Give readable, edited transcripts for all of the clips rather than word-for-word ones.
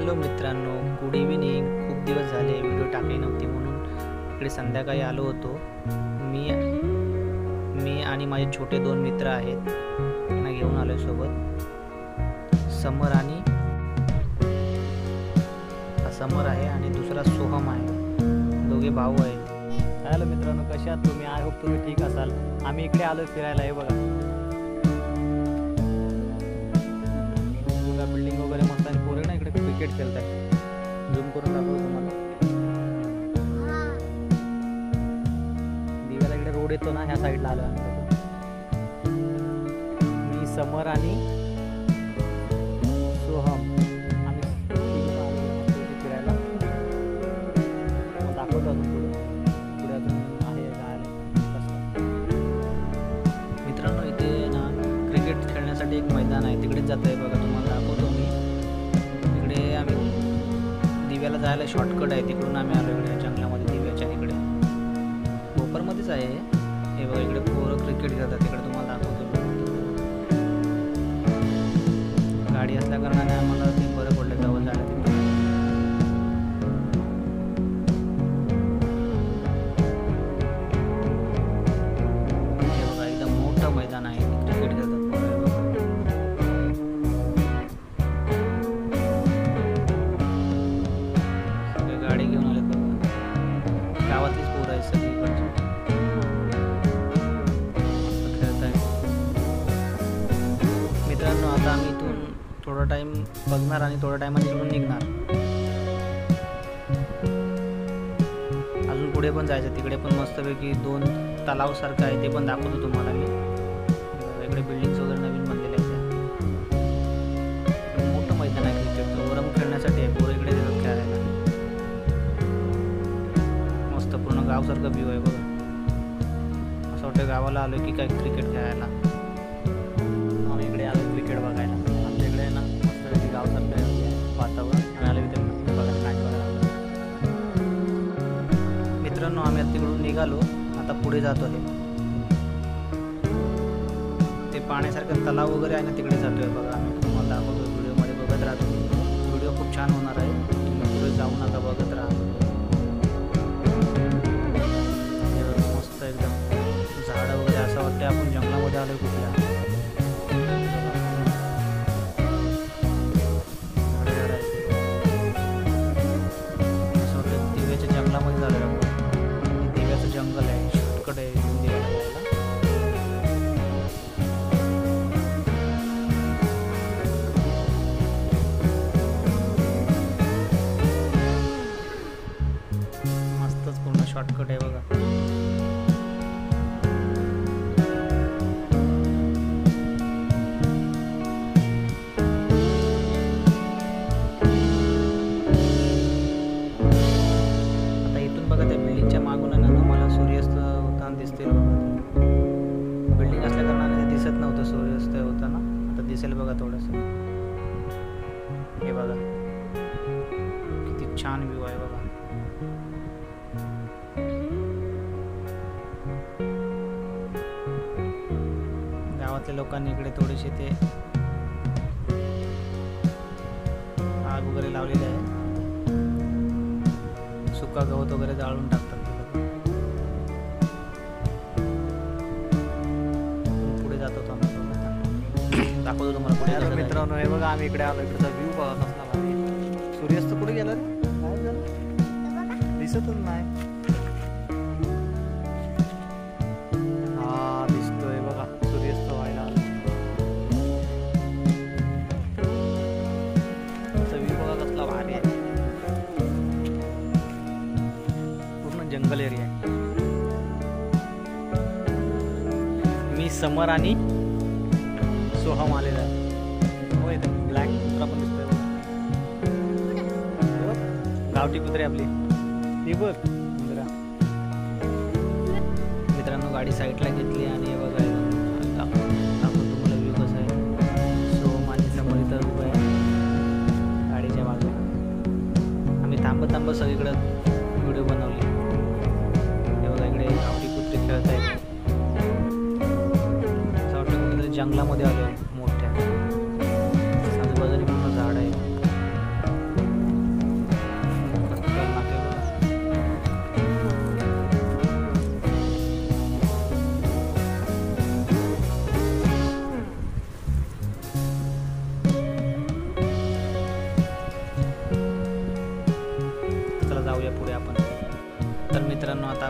Hello मित्रांनो, good evening. खूप दिवस झाले व्हिडिओ टाकली नव्हती म्हणून इकडे संध्याकाळी आलो होतो. मी आणि माझे छोटे 2 मित्र आहेत, त्यांना घेऊन आलो सोबत. समर आहे आणि दुसरा सोहम आहे, दोघे भाऊ आहेत. हॅलो मित्रांनो, कसे आहात तुम्ही? आय होप तुम्ही ठीक असाल. आम्ही इकडे आलो फिरायला. हे बघा बिल्डिंग वगैरे मस्त आणि पोरं ना इकडे क्रिकेट खेळत आहे. झूम करून दाखवतो तुम्हाला. दिव्याला इकडे रोड येतो ना, ह्या साईडला आलो आम्ही. मी समर आणि सोहम आम्ही फिरायला. दाखवतो अजून पुढे अजून आहे मित्रांनो. इथे ना क्रिकेट खेळण्यासाठी एक मैदान आहे, तिकडेच जात आहे बघा. तुम्हाला दाखवतो मी. इकडे आम्ही दिव्याला जायला शॉर्टकट आहे, तिकडून आम्ही आलो इकडे जंगलामध्ये. दिव्याच्या इकडे भोपरमध्येच आहे हे बघा. इकडे पोरं क्रिकेट खेळतात, तिकडे तुम्हाला दाखवतो. गाडी असल्या कारणाने आम्हाला ते बरं पडलं जवळ जायला. हे बघा एकदम मोठं मैदान आहे, क्रिकेट खेळतात. गाडी घेऊन आले बघा, गावातलीच पोरं आहे सगळीकडची, मस्त खेळत आहे. मित्रांनो, आता आम्ही इथून थोडा टाइम बघणार आणि थोड्या टायमात इकडून निघणार. अजून पुढे पण जायचं, तिकडे पण मस्तपैकी 2 तलावसारखं आहे, ते पण दाखवतो तुम्हाला मी. इकडे बिल्डिंग्स वगैरे नवीन बनलेल्या आहेत. मोठं मैदान आहे क्रिकेटचं, ओरम खेळण्यासाठी आहे. पोरं इकडे येतात खेळायला. मस्त पूर्ण गावसारखं व्ह्यू आहे बघा. असं वाटतं गावाला आलो की काय क्रिकेट खेळायला. आम्ही इकडे आलो क्रिकेट बघायला. आमच्या इकडे ना मस्त गावसारखं आहे वातावरण. आलं तिथे बघा मॅच बघायला. मित्रांनो, आम्ही आता तिकडून निघालो, आता पुढे जातो आहे. ते पाण्यासारखं तलाव वगैरे आहे ना, तिकडे जातोय बघा. आम्ही तुम्हाला दाखवतो, व्हिडिओमध्ये बघत राहतो. व्हिडिओ खूप छान होणार आहे, तुम्ही पुढे जाऊ नका, बघत राहा. मस्त एकदम झाडं वगैरे, असं वाटतं आपण जंगलामध्ये आलोय कुठल्या. असं वाटतं दिव्याच्या जंगलामध्ये झालोय आपण. दिव्याचं जंगल आहे, शॉर्टकट आहे दिव्याला जायला. मस्तच पूर्ण शॉर्टकट आहे बघा. आता इथून बघा, त्या बिल्डिंगच्या मागून आहे ना, तुम्हाला सूर्यास्त होताना दिसतील. बिल्डिंग असल्या कारणाने ते दिसत नव्हतं सूर्यास्त होताना, आता दिसेल बघा थोडंसं. हे बघा किती छान व्ह्यू आहे बघा. गावातल्या लोकांनी इकडे थोडेसे ते आग वगैरे लावलेले आहे. सुका गवत वगैरे जाळून टाकतात ते लोक. पुढे जात होतो आम्ही, दाखवतो तुम्हाला पुढे. हॅलो मित्रांनो, हे बघा आम्ही इकडे आलो. इकडचा व्ह्यू बघा कसला भारी. सूर्यास्त कुठे गेला रे? काय झालं? दिसतच नाही. हा दिसतोय बघा, सूर्यास्त व्हायला आला. व्ह्यू बघा कसला भारी आहे. पूर्ण जंगल एरिया आहे. मी समर आणि सोहम आलेला आहे. होय, ब्लॅक कुत्रा पण दिसतोय बघा. गावठी कुत्रे आपली ती बघ. मित्रांनो, गाडी साईडला घेतली आणि हे बघा दाखवतो तुम्हाला व्ह्यू कसा आहे. सोहम आणि समोर इथं उभं आहे गाडीच्या बाजूला. आम्ही थांबत सगळीकडे व्हिडिओ बनवले. हे बघा इकडे गावठी कुत्रे खेळत आहेत. असं वाटतं कुठेतरी जंगलामध्ये आलो मोठ्या. आजूबाजूला पूर्ण झाड आहे.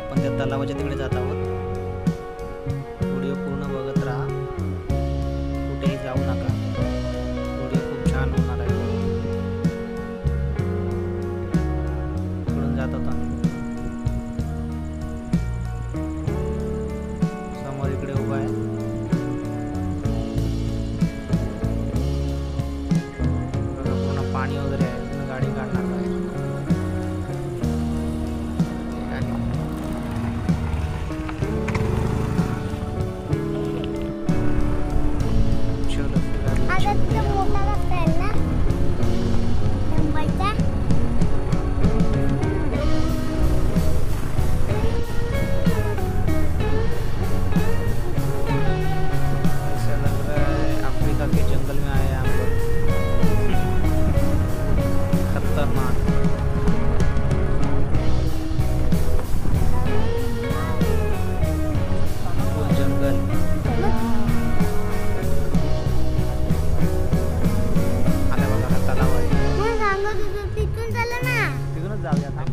आपण त्या तलावाच्या तिकडे जात आहोत. व्हिडिओ पूर्ण बघत राहा, कुठेही जाऊ नका. व्हिडिओ खूप छान होणार आहे. तिकडून जात आहोत आम्ही. समोर इकडे उभा आहे. बघा पूर्ण पाणी वगैरे आहे. तुम्ही गाडी काढणार बाहेर.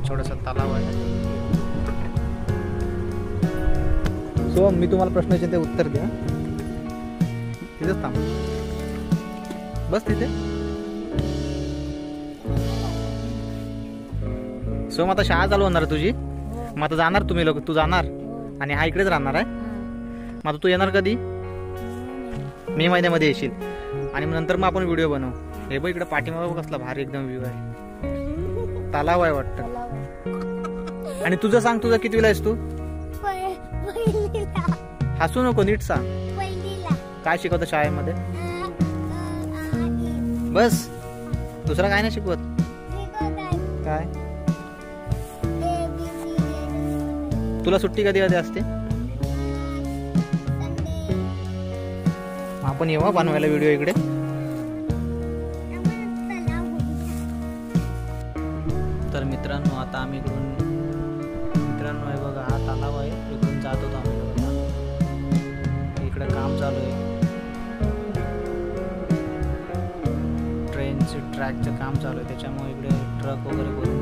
छोटासा तलाव आहे. सो मी तुम्हाला प्रश्न विचारते, उत्तर द्या. तिथेच थांब, बस तिथे. सो मग आता शाळा चालू होणार आहे तुझी. मग आता जाणार तुम्ही लोक, तू जाणार आणि हा इकडेच राहणार आहे. मग आता तू येणार कधी? मे महिन्यामध्ये येशील. आणि मग नंतर मग आपण व्हिडिओ बनवू. हे बघ इकडे पाठीमागं कसला भारी एकदम व्ह्यू आहे. तलाव आहे वाटतं. आणि तुझं सांग, तुझं कितवीला आहेस तू? हसू नको, नीट सांग. काय शिकवतं शाळेमध्ये? बस, दुसरा काय नाही शिकवत? काय? तुला सुट्टी कधी कधी असते? आपण येऊ बनवायला व्हिडिओ इकडे. तर मित्रांनो, आता आम्ही इकडून, मित्रांनो हे बघा हा तलाव आहे. इकडून जात होतो आम्ही. इकडे काम चालू आहे. ट्रेनचे ट्रॅकचं काम चालू आहे. त्याच्यामुळे इकडे ट्रक वगैरे भरून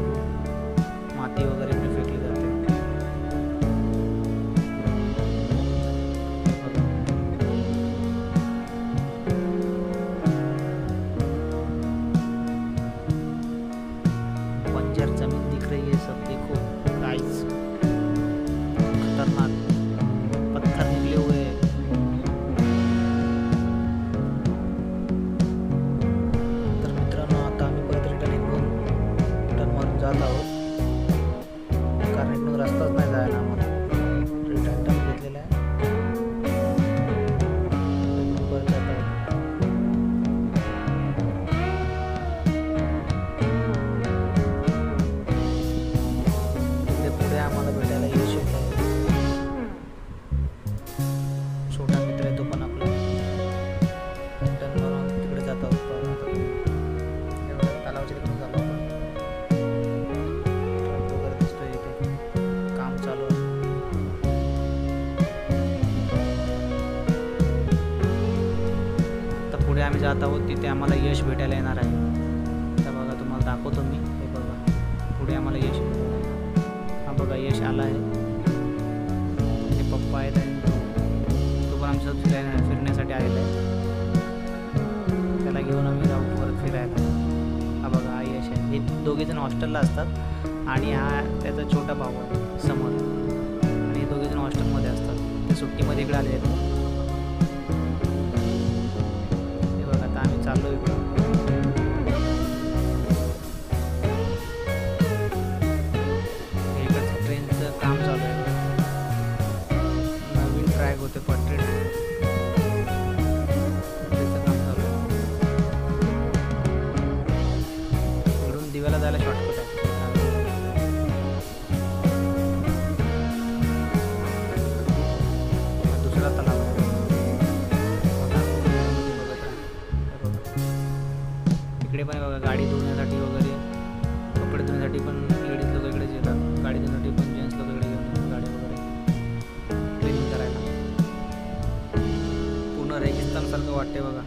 माती वगैरे इकडे फेकली जाते. बंजर जमीन दिख रही है सब. देखो गाइस, खतरनाक पत्थर निकले हुए हैं. तर मित्रांनो, आता आम्ही परत रिटर्न मारून जात आहोत. कारण इकडून रस्ताच नाही जायला आम्हाला. रिटर्न टर्न घेतलेला आहे. परत जात आहोत. पुढे आम्हाला भेटायला यश येत आहे. छोटा मित्र आहे तो पण आपला. रिटर्न मारून तिकडे जात आहोत. तलावाच्या तिकडून झालो आपण. ट्रक वगैरे दिसतोय इथे. काम चालू आहे. तर पुढे आम्ही जात आहोत. तिथे आम्हाला यश भेटायला येणार आहे. तर बघा, तुम्हाला दाखवतो मी. हे बघा, पुढे आम्हाला यश भेटायला. हा बघा, यश आला आहे. ते पप्पा आहेत आणि तो पण आमच्यासोबत फिरण्यासाठी आलेला आहे. त्याला घेऊन आम्ही जाऊ परत फिरायला. हा बघा, हा यश आहे. हे दोघेजण हॉस्टेलला असतात आणि हा त्याचा छोटा भाऊ आहे समोर. आणि हे दोघेजण हॉस्टेलमध्ये असतात. ते सुट्टीमध्ये इकडे आले आहेत. हे बघा, आता आम्ही चाललो इकडं. काम चालू आहे. नवीन ट्रॅक होते पटरी. काम चालू आहे. इकडून दिव्याला जायला शॉर्टकट आहे. दुसरा तलाव आहे. इकडे पण बघा, गाडी धुण्यासाठी वगैरे, कपडे धुण्यासाठी पण लेडीज लोक इकडेच येतात. गाडी धुण्यासाठी पण जेंट्स लोक इकडे घेऊन गाडी वगैरे क्लिनिंग करायला. पूर्ण रेगिस्तान सारखं वाटते बघा.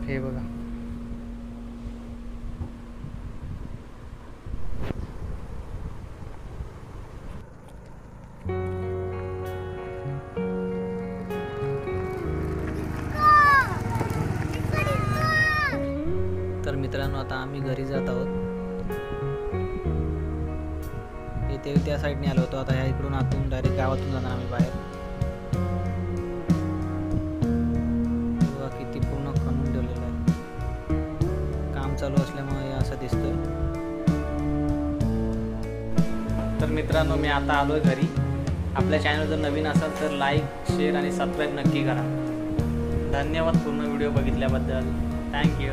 हे बघा, मित्रांनो आता आम्ही घरी जात आहोत. इथे त्या साईडने आलो होतो, आता ह्या इकडून आतून डायरेक्ट गावातून जाणार आम्ही बाहेर. किती पूर्ण खणून ठेवलेलं आहे, काम चालू असल्यामुळे हे असं दिसतंय. तर मित्रांनो मी आता आलो आहे घरी. आपल्या चॅनल जर नवीन असाल तर लाईक, शेअर आणि सबस्क्राईब नक्की करा. धन्यवाद पूर्ण व्हिडिओ बघितल्याबद्दल. थँक्यू.